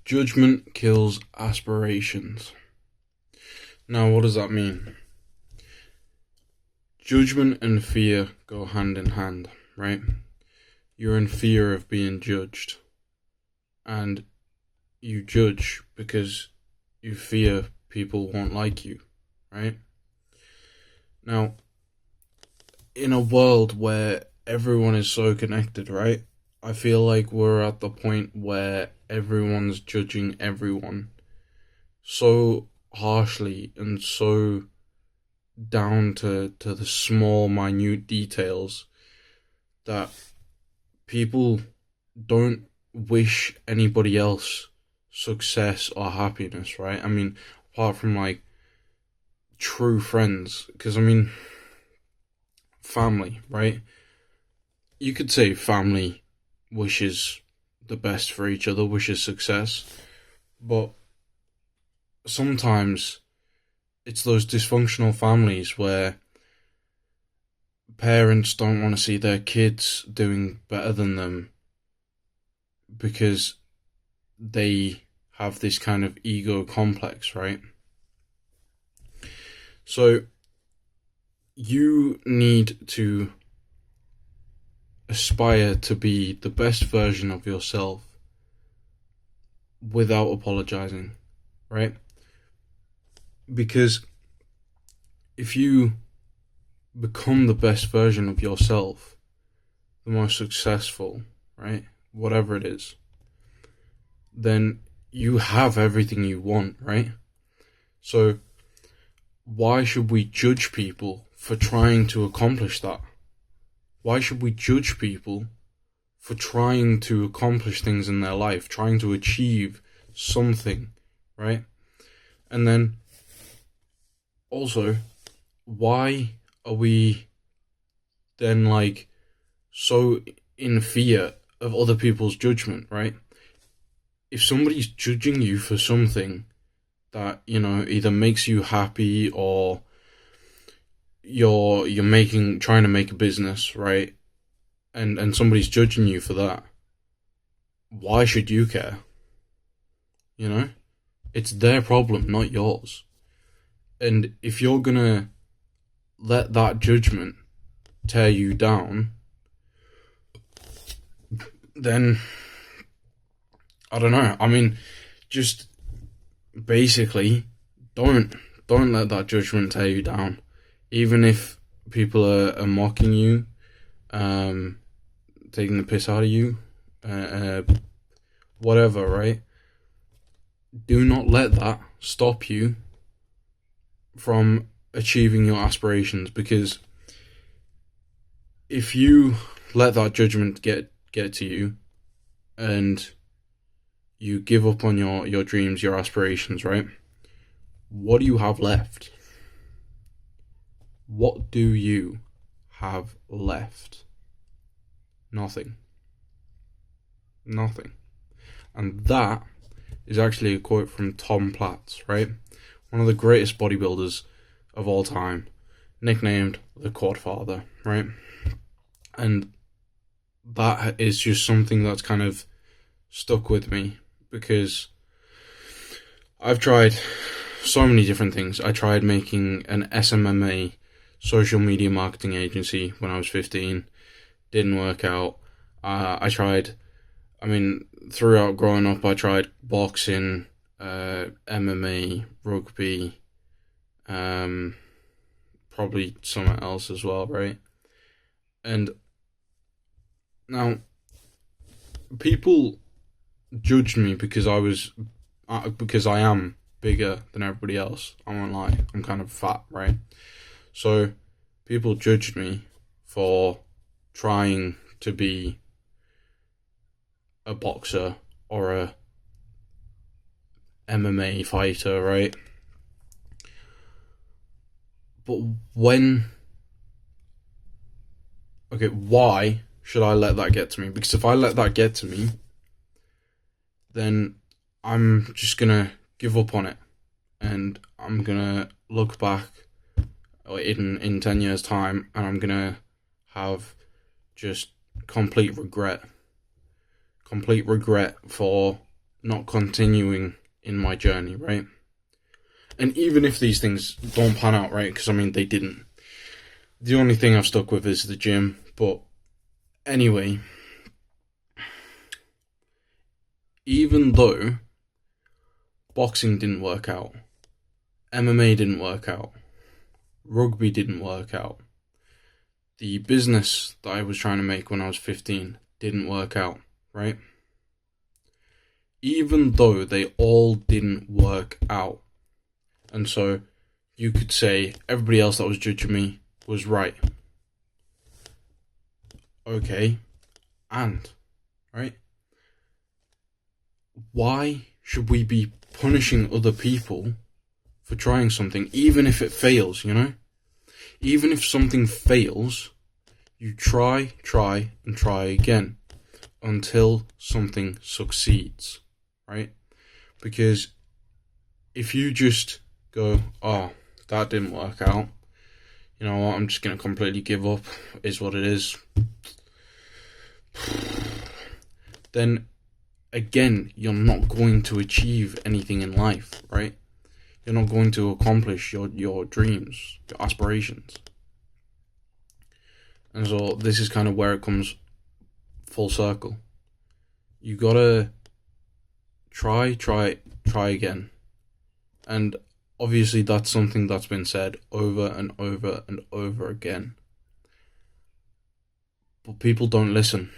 Judgment kills aspirations. Now, what does that mean? Judgment and fear go hand in hand, right? You're in fear of being judged, and you judge because you fear people won't like you, right? Now, in a world where everyone is so connected, right? I feel like we're at the point where everyone's judging everyone so harshly and so down to the small, minute details that people don't wish anybody else success or happiness, right? I mean, apart from like true friends, because I mean, family, right? You could say family wishes the best for each other, wishes success, but sometimes it's those dysfunctional families where parents don't want to see their kids doing better than them because they have this kind of ego complex, right? So you need to aspire to be the best version of yourself without apologizing, right? Because if you become the best version of yourself, the most successful, right? Whatever it is, then you have everything you want, right? So why should we judge people for trying to accomplish that? Why should we judge people for trying to accomplish things in their life, trying to achieve something, right? And then also, why are we then like so in fear of other people's judgment, right? If somebody's judging you for something that, you know, either makes you happy or you're trying to make a business, right? And somebody's judging you for that, why should you care? You know? It's their problem, not yours. And if you're gonna let that judgment tear you down, then I don't know. I mean, just basically don't let that judgment tear you down. Even if people are mocking you, taking the piss out of you, whatever, right? Do not let that stop you from achieving your aspirations, because if you let that judgment get to you and you give up on your dreams, your aspirations, right? What do you have left? What do you have left? Nothing. Nothing. And that is actually a quote from Tom Platz, right? One of the greatest bodybuilders of all time, nicknamed the Quadfather, right? And that is just something that's kind of stuck with me, because I've tried so many different things. I tried making an SMMA, social media marketing agency, when I was 15. Didn't work out. Throughout growing up, I tried boxing, MMA, rugby, probably something else as well, right? And now, people judged me because I am bigger than everybody else. I won't lie, I'm kind of fat, right? So people judged me for trying to be a boxer or a MMA fighter, right? But why should I let that get to me? Because if I let that get to me, then I'm just gonna give up on it, and I'm gonna look back in 10 years' time, and I'm gonna have just complete regret for not continuing in my journey, right? And even if these things don't pan out, right, because I mean, they didn't. The only thing I've stuck with is the gym, but anyway, even though boxing didn't work out, MMA didn't work out, rugby didn't work out, the business that I was trying to make when I was 15 didn't work out, right? Even though they all didn't work out. And so you could say everybody else that was judging me was right. Okay, and, right? Why should we be punishing other people for trying something, even if it fails, you know? Even if something fails, you try, and try again until something succeeds, right? Because if you just go, oh, that didn't work out, you know what, I'm just going to completely give up, is what it is, then again, you're not going to achieve anything in life, right? You're not going to accomplish your dreams, your aspirations. And so this is kind of where it comes full circle. You gotta try again. And obviously that's something that's been said over and over and over again. But people don't listen.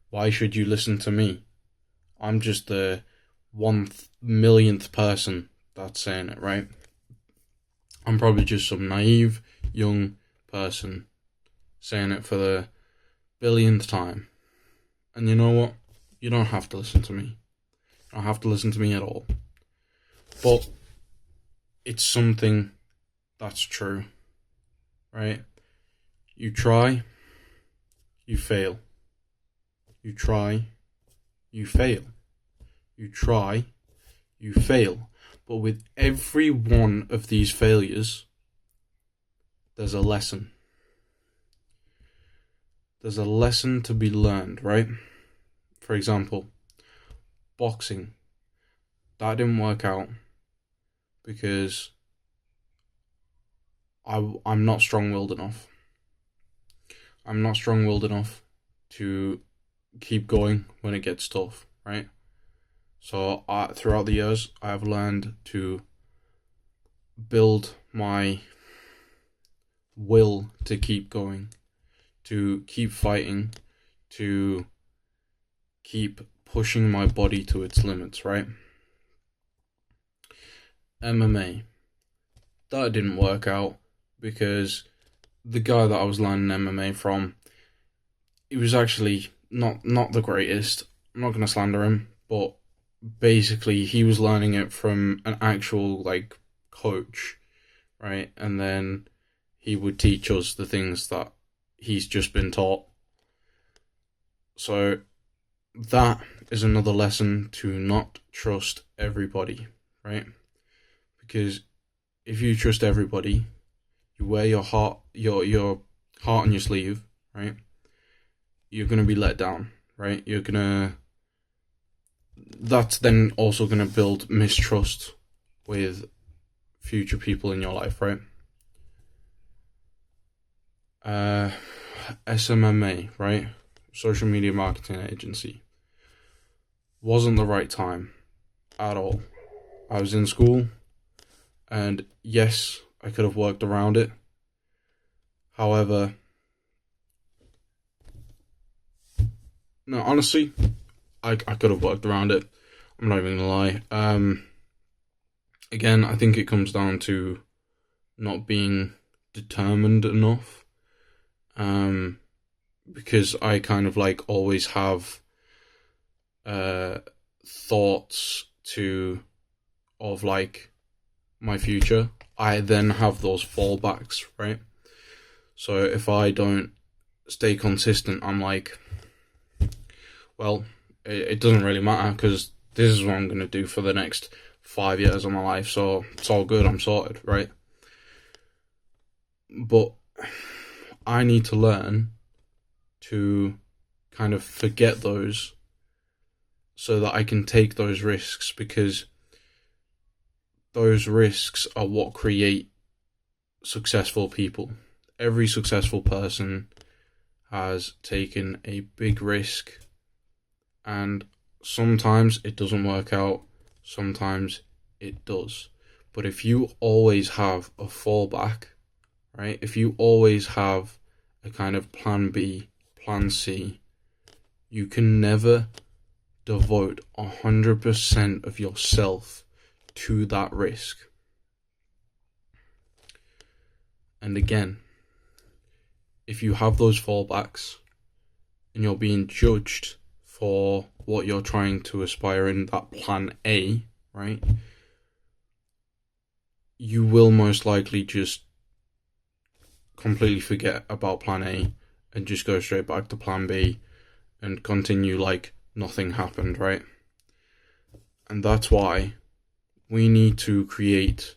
Why should you listen to me? I'm just the 1/1,000,000th person that's saying it, right? I'm probably just some naive young person saying it for the billionth time. And you know what? You don't have to listen to me. You don't have to listen to me at all. But it's something that's true, right? You try, you fail. You try, you fail. You try, you fail. But with every one of these failures, there's a lesson. There's a lesson to be learned, right? For example, boxing. That didn't work out because I'm not strong-willed enough. I'm not strong-willed enough to keep going when it gets tough, right? So throughout the years, I have learned to build my will to keep going, to keep fighting, to keep pushing my body to its limits, right? MMA. That didn't work out because the guy that I was learning MMA from, he was actually not the greatest. I'm not going to slander him, but basically he was learning it from an actual like coach, right? And then he would teach us the things that he's just been taught. So that is another lesson to not trust everybody, right? Because if you trust everybody, you wear your heart on your sleeve, right? You're gonna be let down, right? That's then also gonna build mistrust with future people in your life, right? SMMA, right? Social media marketing agency. Wasn't the right time at all. I was in school, and yes, I could have worked around it. However, no, honestly, I could have worked around it. I'm not even gonna lie. Again, I think it comes down to not being determined enough. Because I kind of like always have thoughts of like my future. I then have those fallbacks, right? So if I don't stay consistent, I'm like, well, it doesn't really matter because this is what I'm going to do for the next 5 years of my life, so it's all good, I'm sorted, right? But I need to learn to kind of forget those so that I can take those risks, because those risks are what create successful people. Every successful person has taken a big risk, and sometimes it doesn't work out, sometimes it does. But if you always have a fallback, right? If you always have a kind of plan B, plan C, you can never devote 100% of yourself to that risk. And again, if you have those fallbacks and you're being judged for what you're trying to aspire in that plan A, right? You will most likely just completely forget about plan A and just go straight back to plan B and continue like nothing happened, right? And that's why we need to create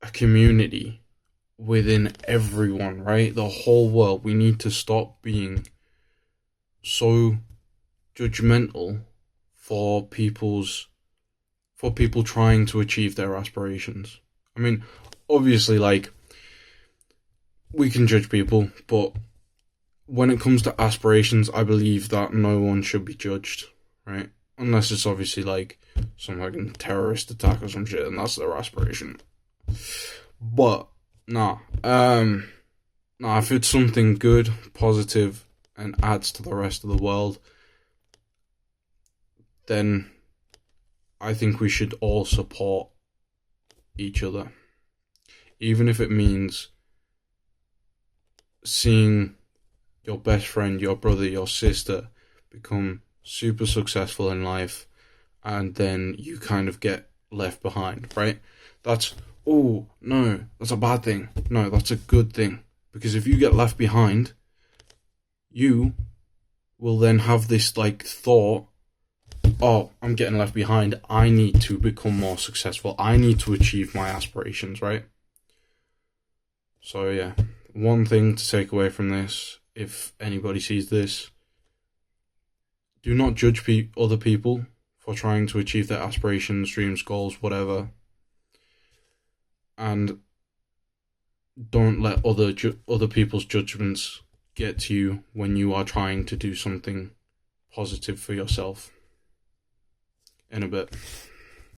a community within everyone, right? The whole world. We need to stop being so judgmental for people trying to achieve their aspirations. I mean, obviously, like, we can judge people, but when it comes to aspirations, I believe that no one should be judged, right? Unless it's obviously like some fucking terrorist attack or some shit, and that's their aspiration. But if it's something good, positive, and adds to the rest of the world, then I think we should all support each other. Even if it means seeing your best friend, your brother, your sister become super successful in life, and then you kind of get left behind, right? That's a bad thing. No, that's a good thing. Because if you get left behind, you will then have this like thought, oh, I'm getting left behind. I need to become more successful. I need to achieve my aspirations, right? So yeah, one thing to take away from this, if anybody sees this, do not judge other people for trying to achieve their aspirations, dreams, goals, whatever. And don't let other people's judgments get to you when you are trying to do something positive for yourself. In a bit.